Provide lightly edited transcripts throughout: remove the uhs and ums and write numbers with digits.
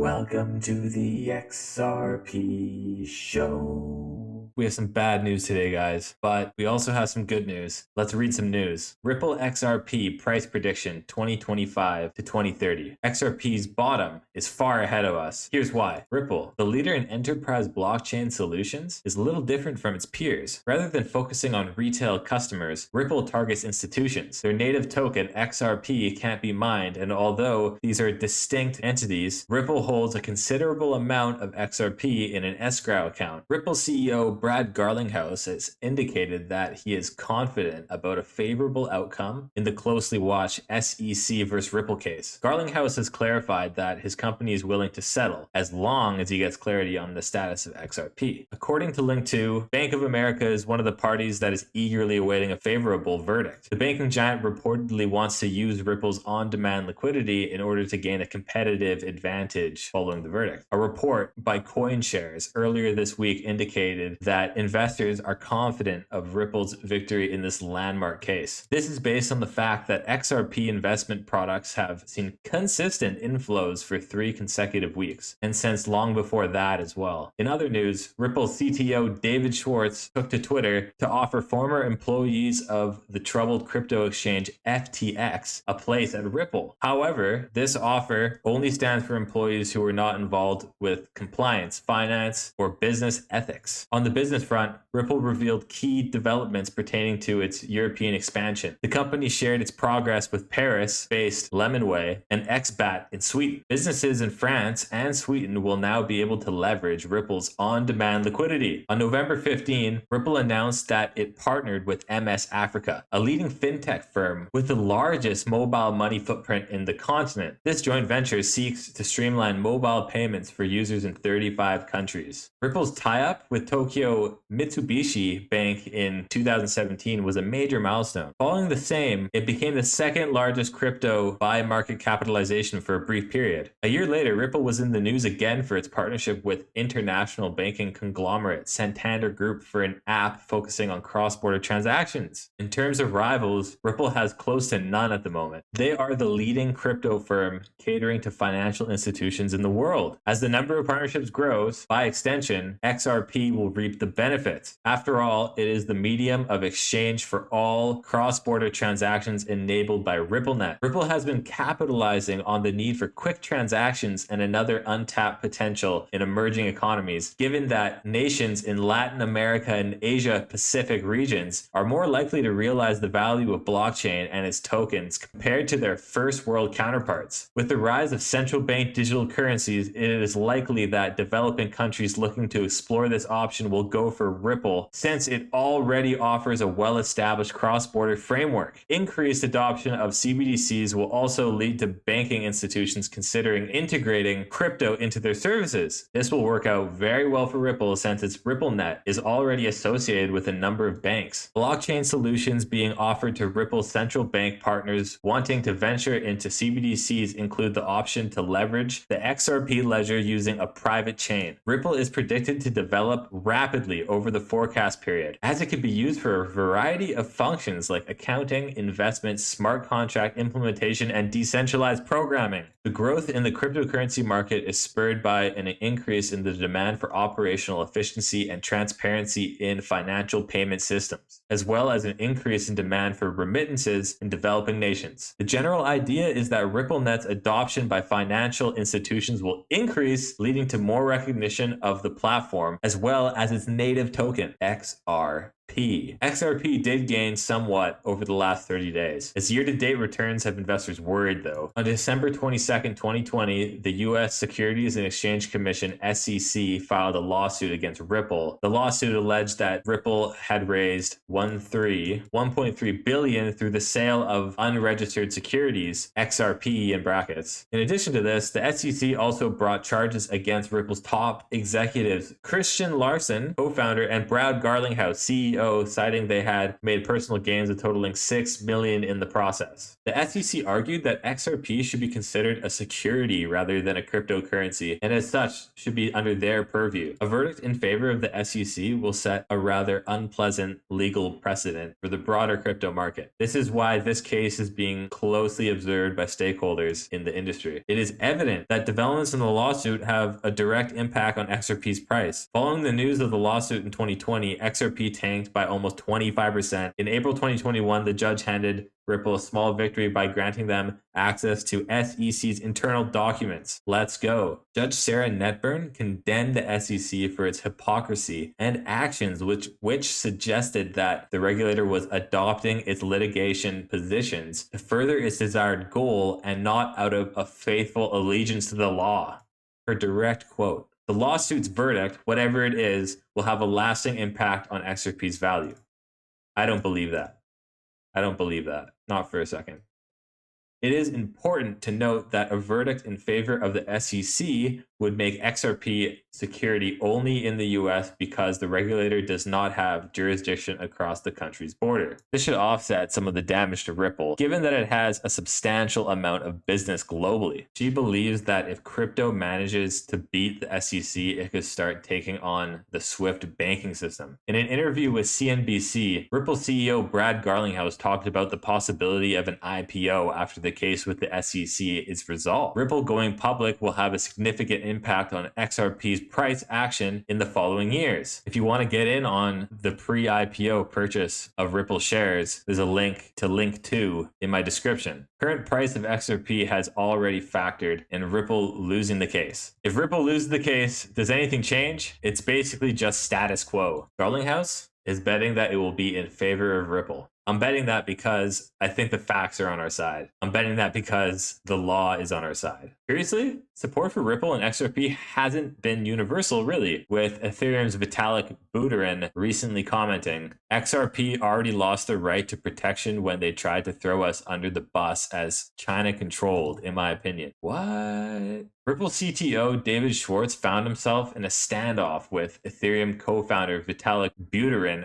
Welcome to the XRP show. We have some bad news today, guys, but we also have some good news. Let's read some news. Ripple XRP price prediction 2025 to 2030. XRP's bottom is far ahead of us. Here's why. Ripple, the leader in enterprise blockchain solutions, is a little different from its peers. Rather than focusing on retail customers, Ripple targets institutions. Their native token, XRP, can't be mined, and although these are distinct entities, Ripple holds a considerable amount of XRP in an escrow account. Ripple CEO Brad Garlinghouse has indicated that he is confident about a favorable outcome in the closely watched SEC versus Ripple case. Garlinghouse has clarified that his company is willing to settle as long as he gets clarity on the status of XRP. According to Link 2, Bank of America is one of the parties that is eagerly awaiting a favorable verdict. The banking giant reportedly wants to use Ripple's on-demand liquidity in order to gain a competitive advantage following the verdict. A report by CoinShares earlier this week indicated that investors are confident of Ripple's victory in this landmark case. This is based on the fact that XRP investment products have seen consistent inflows for 3 consecutive weeks, and since long before that as well. In other news, Ripple CTO David Schwartz took to Twitter to offer former employees of the troubled crypto exchange FTX a place at Ripple. However, this offer only stands for employees who are not involved with compliance, finance, or business ethics. On the business front, Ripple revealed key developments pertaining to its European expansion. The company shared its progress with Paris-based Lemonway and XBAT in Sweden. Businesses in France and Sweden will now be able to leverage Ripple's on-demand liquidity. On November 15, Ripple announced that it partnered with MS Africa, a leading fintech firm with the largest mobile money footprint in the continent. This joint venture seeks to streamline mobile payments for users in 35 countries. Ripple's tie-up with Tokyo Mitsubishi Bank in 2017 was a major milestone. Following the same, it became the second largest crypto by market capitalization for a brief period. A year later, Ripple was in the news again for its partnership with international banking conglomerate Santander Group for an app focusing on cross-border transactions. In terms of rivals, Ripple has close to none at the moment. They are the leading crypto firm catering to financial institutions in the world. As the number of partnerships grows, by extension, XRP will reap the benefits. After all, it is the medium of exchange for all cross-border transactions enabled by RippleNet. Ripple has been capitalizing on the need for quick transactions and another untapped potential in emerging economies, given that nations in Latin America and Asia Pacific regions are more likely to realize the value of blockchain and its tokens compared to their first world counterparts. With the rise of central bank digital currencies, it is likely that developing countries looking to explore this option will go for Ripple, since it already offers a well-established cross-border framework. Increased adoption of CBDCs will also lead to banking institutions considering integrating crypto into their services. This will work out very well for Ripple since its RippleNet is already associated with a number of banks. Blockchain solutions being offered to Ripple's central bank partners wanting to venture into CBDCs include the option to leverage the XRP ledger using a private chain. Ripple is predicted to develop rapidly over the forecast period, as it could be used for a variety of functions like accounting, investment, smart contract implementation, and decentralized programming. The growth in the cryptocurrency market is spurred by an increase in the demand for operational efficiency and transparency in financial payment systems, as well as an increase in demand for remittances in developing nations. The general idea is that RippleNet's adoption by financial institutions will increase, leading to more recognition of the platform, as well as its native token, XRP. XRP did gain somewhat over the last 30 days. As year-to-date returns have investors worried, though. On December 22nd, 2020, the U.S. Securities and Exchange Commission, SEC, filed a lawsuit against Ripple. The lawsuit alleged that Ripple had raised $1.3 billion through the sale of unregistered securities, XRP in brackets. In addition to this, the SEC also brought charges against Ripple's top executives, Christian Larson, co-founder, and Brad Garlinghouse, CEO CTO, citing they had made personal gains of totaling $6 million in the process. The SEC argued that XRP should be considered a security rather than a cryptocurrency, and as such should be under their purview. A verdict in favor of the SEC will set a rather unpleasant legal precedent for the broader crypto market. This is why this case is being closely observed by stakeholders in the industry. It is evident that developments in the lawsuit have a direct impact on XRP's price. Following the news of the lawsuit in 2020, XRP tanked by almost 25%. In April 2021, the judge handed Ripple a small victory by granting them access to SEC's internal documents. Let's go. Judge Sarah Netburn condemned the SEC for its hypocrisy and actions which suggested that the regulator was adopting its litigation positions to further its desired goal and not out of a faithful allegiance to the law. Her direct quote: "The lawsuit's verdict, whatever it is, will have a lasting impact on XRP's value." I don't believe that. I don't believe that. Not for a second. It is important to note that a verdict in favor of the SEC would make XRP security only in the US because the regulator does not have jurisdiction across the country's border. This should offset some of the damage to Ripple, given that it has a substantial amount of business globally. She believes that if crypto manages to beat the SEC, it could start taking on the SWIFT banking system. In an interview with CNBC, Ripple CEO Brad Garlinghouse talked about the possibility of an IPO after the case with the SEC is resolved. Ripple going public will have a significant impact on XRP's price action in the following years. If you want to get in on the pre-IPO purchase of Ripple shares, there's a link to link 2 in my description. Current price of XRP has already factored in Ripple losing the case. If Ripple loses the case, does anything change? It's basically just status quo. Garlinghouse is betting that it will be in favor of Ripple. I'm betting that because I think the facts are on our side. I'm betting that because the law is on our side. Curiously, support for Ripple and XRP hasn't been universal, really, with Ethereum's Vitalik recently commenting, "XRP already lost their right to protection when they tried to throw us under the bus as China controlled, in my opinion." What? Ripple CTO David Schwartz found himself in a standoff with Ethereum co-founder Vitalik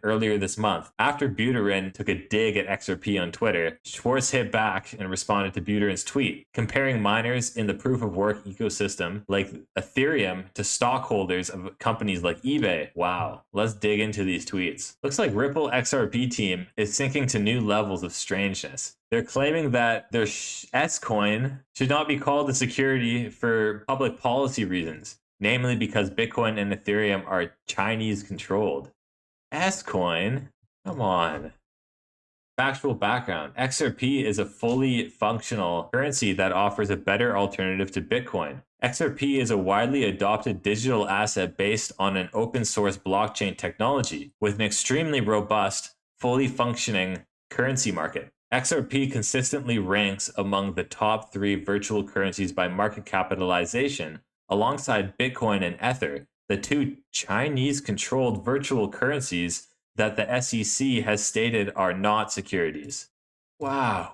earlier this month. After Buterin took a dig at XRP on Twitter, Schwartz hit back and responded to Buterin's tweet, comparing miners in the proof-of-work ecosystem like Ethereum to stockholders of companies like eBay. Wow, let's dig into these tweets. Looks like Ripple XRP team is sinking to new levels of strangeness. They're claiming that their S-coin should not be called a security for public policy reasons, namely because Bitcoin and Ethereum are Chinese controlled. S-coin? Come on. Factual background. XRP is a fully functional currency that offers a better alternative to Bitcoin. XRP is a widely adopted digital asset based on an open source blockchain technology with an extremely robust, fully functioning currency market. XRP consistently ranks among the top 3 virtual currencies by market capitalization, alongside Bitcoin and Ether, the 2 Chinese-controlled virtual currencies that the SEC has stated are not securities. Wow.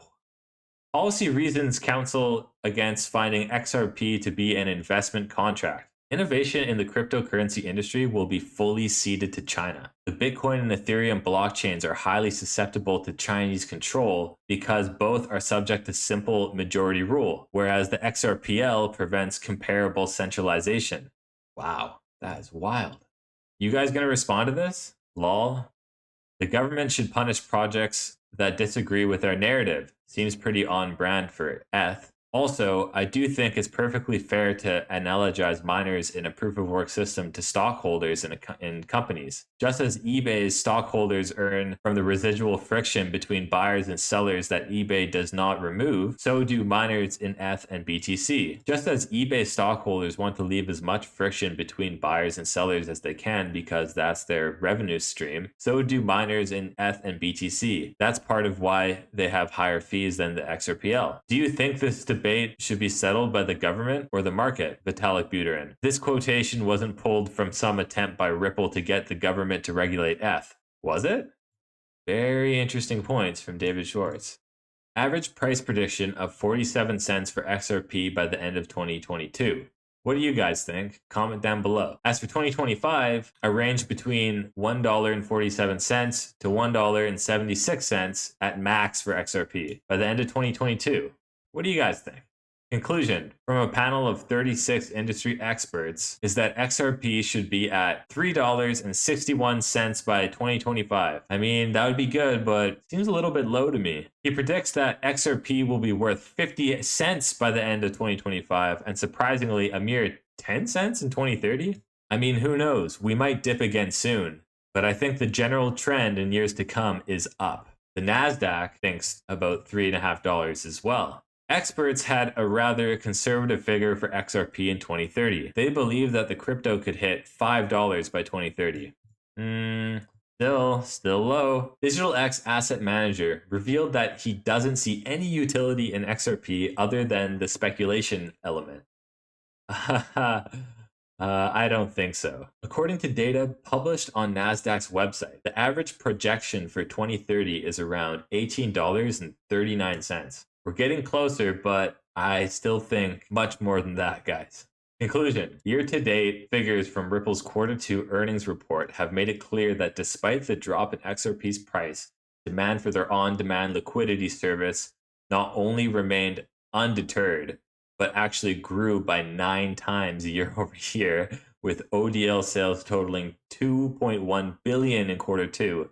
Policy reasons counsel against finding XRP to be an investment contract. Innovation in the cryptocurrency industry will be fully ceded to China. The Bitcoin and Ethereum blockchains are highly susceptible to Chinese control because both are subject to simple majority rule, whereas the XRPL prevents comparable centralization. Wow, that is wild. You guys gonna respond to this? Lol. The government should punish projects that disagree with our narrative. Seems pretty on brand for ETH. Also, I do think it's perfectly fair to analogize miners in a proof-of-work system to stockholders in companies. Just as eBay's stockholders earn from the residual friction between buyers and sellers that eBay does not remove, so do miners in ETH and BTC. Just as eBay stockholders want to leave as much friction between buyers and sellers as they can because that's their revenue stream, so do miners in ETH and BTC. That's part of why they have higher fees than the XRPL. Do you think this debate should be settled by the government or the market? Vitalik Buterin. This quotation wasn't pulled from some attempt by Ripple to get the government to regulate ETH, was it? Very interesting points from David Schwartz. Average price prediction of 47 cents for XRP by the end of 2022. What do you guys think? Comment down below. As for 2025, a range between $1.47 to $1.76 at max for XRP by the end of 2022. What do you guys think? Conclusion from a panel of 36 industry experts is that XRP should be at $3.61 by 2025. I mean, that would be good, but seems a little bit low to me. He predicts that XRP will be worth 50 cents by the end of 2025, and surprisingly, a mere 10 cents in 2030? I mean, who knows? We might dip again soon, but I think the general trend in years to come is up. The NASDAQ thinks about $3.50 as well. Experts had a rather conservative figure for XRP in 2030. They believe that the crypto could hit $5 by 2030. Still low. Digital X Asset Manager revealed that he doesn't see any utility in XRP other than the speculation element. I don't think so. According to data published on NASDAQ's website, the average projection for 2030 is around $18.39. We're getting closer, but I still think much more than that, guys. Conclusion. Year-to-date figures from Ripple's Q2 earnings report have made it clear that despite the drop in XRP's price, demand for their on-demand liquidity service not only remained undeterred, but actually grew by 9 times year over year, with ODL sales totaling $2.1 billion in Q2.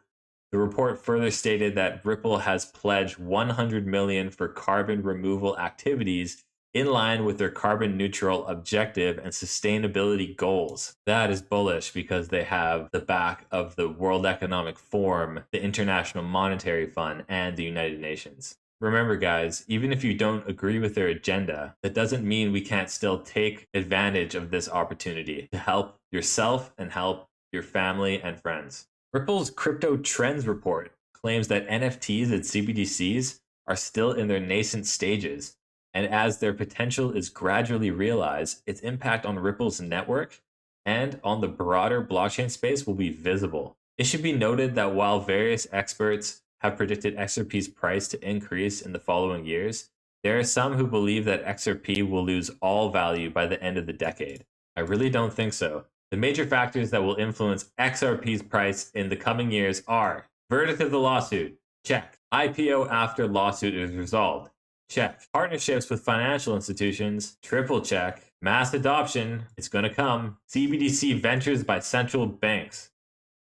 The report further stated that Ripple has pledged $100 million for carbon removal activities in line with their carbon neutral objective and sustainability goals. That is bullish because they have the back of the World Economic Forum, the International Monetary Fund, and the United Nations. Remember, guys, even if you don't agree with their agenda, that doesn't mean we can't still take advantage of this opportunity to help yourself and help your family and friends. Ripple's Crypto Trends report claims that NFTs and CBDCs are still in their nascent stages, and as their potential is gradually realized, its impact on Ripple's network and on the broader blockchain space will be visible. It should be noted that while various experts have predicted XRP's price to increase in the following years, there are some who believe that XRP will lose all value by the end of the decade. I really don't think so. The major factors that will influence XRP's price in the coming years are verdict of the lawsuit, check. IPO after lawsuit is resolved, check. Partnerships with financial institutions, triple check. Mass adoption, it's going to come. CBDC ventures by central banks,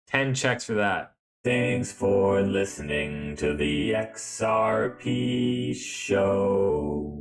10 checks for that. Thanks for listening to the XRP show.